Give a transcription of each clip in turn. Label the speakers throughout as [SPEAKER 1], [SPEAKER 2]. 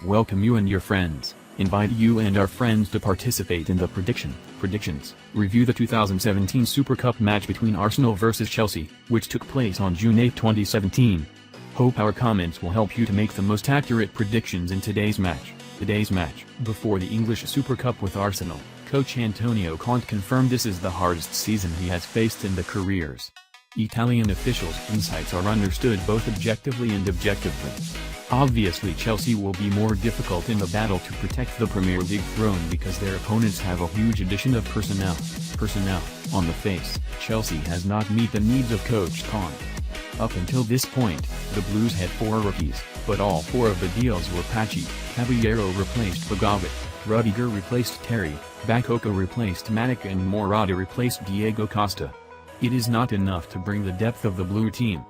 [SPEAKER 1] welcome you and your friends, invite you and our friends to participate in the predictions, review the 2017 Super Cup match between Arsenal vs Chelsea, which took place on June 8, 2017. Hope our comments will help you to make the most accurate predictions in today's match. Before the English Super Cup with Arsenal, coach Antonio Conte confirmed this is the hardest season he has faced in the careers. Italian officials' insights are understood both objectively and objectively. Obviously Chelsea will be more difficult in the battle to protect the Premier League throne because their opponents have a huge addition of personnel. On the face, Chelsea has not met the needs of coach Conte. Up until this point, the Blues had 4 rookies, but all 4 of the deals were patchy. Caballero replaced Bogovic, Rudiger replaced Terry, Bakayoko replaced Matic and Morata replaced Diego Costa. It is not enough to bring the depth of the blue team.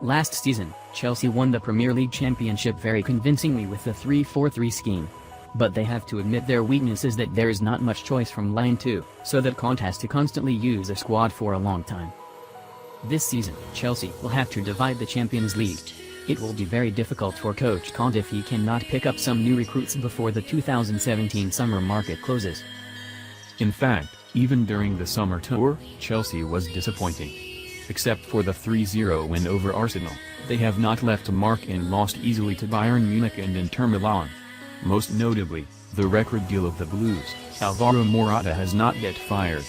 [SPEAKER 2] Last season, Chelsea won the Premier League Championship very convincingly with the 3-4-3 scheme. But they have to admit their weakness is that there is not much choice from line 2, so that Conte has to constantly use a squad for a long time. This season, Chelsea will have to divide the Champions League. It will be very difficult for coach Conte if he cannot pick up some new recruits before the 2017 summer market closes.
[SPEAKER 1] In fact, even during the summer tour, Chelsea was disappointing. Except for the 3-0 win over Arsenal, they have not left a mark and lost easily to Bayern Munich and Inter Milan. Most notably, the record deal of the Blues, Alvaro Morata has not yet fired.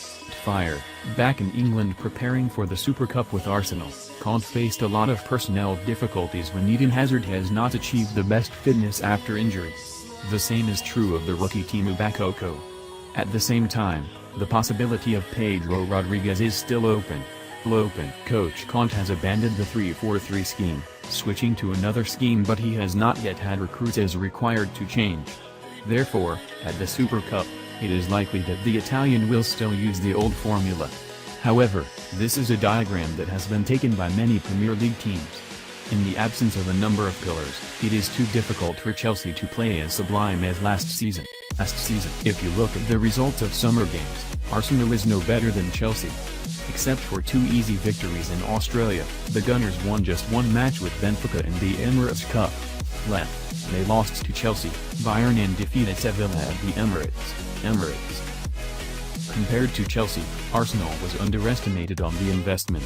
[SPEAKER 1] Back in England preparing for the Super Cup with Arsenal, Conte faced a lot of personnel difficulties when Eden Hazard has not achieved the best fitness after injury. The same is true of the rookie Timo Bakayoko. At the same time, the possibility of Pedro Rodriguez is still open. Coach Conte has abandoned the 3-4-3 scheme, switching to another scheme, but he has not yet had recruits as required to change. Therefore, at the Super Cup, it is likely that the Italian will still use the old formula. However, this is a diagram that has been taken by many Premier League teams. In the absence of a number of pillars, it is too difficult for Chelsea to play as sublime as last season. If you look at the results of summer games, Arsenal is no better than Chelsea. Except for 2 easy victories in Australia, the Gunners won just 1 match with Benfica in the Emirates Cup. They lost to Chelsea, Bayern and defeated Sevilla at the Emirates. Compared to Chelsea, Arsenal was underestimated on the investment.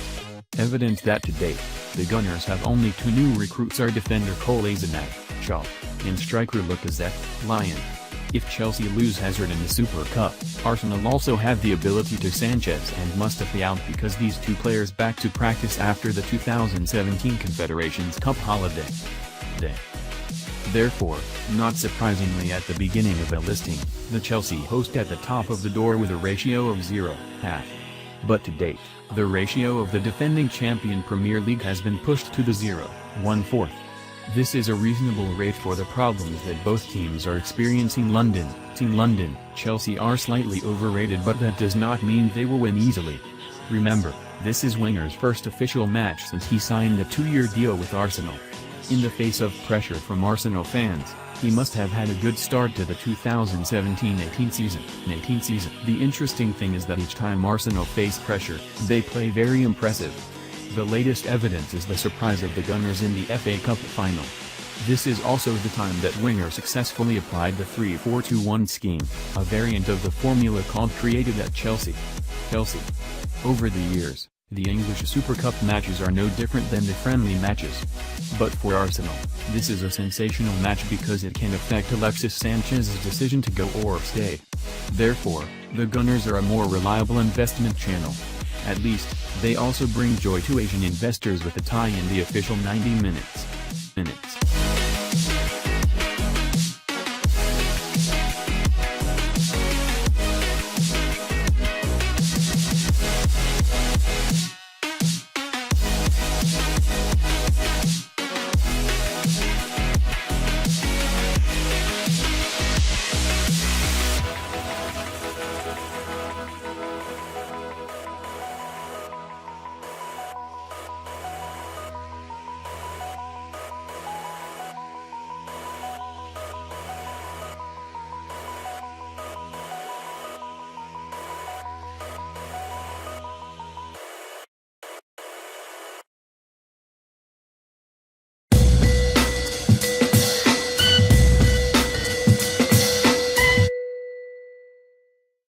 [SPEAKER 1] Evident that to date, the Gunners have only 2 new recruits: are defender Kolasinac, Shaw, and striker Lacazette, Lyon. If Chelsea lose Hazard in the Super Cup, Arsenal also have the ability to Sanchez and Mustafi out because these 2 players back to practice after the 2017 Confederations Cup holiday. Therefore, not surprisingly at the beginning of the listing, the Chelsea host at the top of the door with a ratio of 0.5. But to date, the ratio of the defending champion Premier League has been pushed to the 0.14. This is a reasonable rate for the problems that both teams are experiencing. London, Chelsea are slightly overrated, but that does not mean they will win easily. Remember, this is Wenger's first official match since he signed a 2-year deal with Arsenal. In the face of pressure from Arsenal fans, he must have had a good start to the 2017-18 season. The interesting thing is that each time Arsenal face pressure, they play very impressive. The latest evidence is the surprise of the Gunners in the FA Cup final. This is also the time that Wenger successfully applied the 3-4-2-1 scheme, a variant of the formula Conte created at Chelsea. Over the years, the English Super Cup matches are no different than the friendly matches. But for Arsenal, this is a sensational match because it can affect Alexis Sanchez's decision to go or stay. Therefore, the Gunners are a more reliable investment channel. At least, they also bring joy to Asian investors with a tie in the official 90 minutes.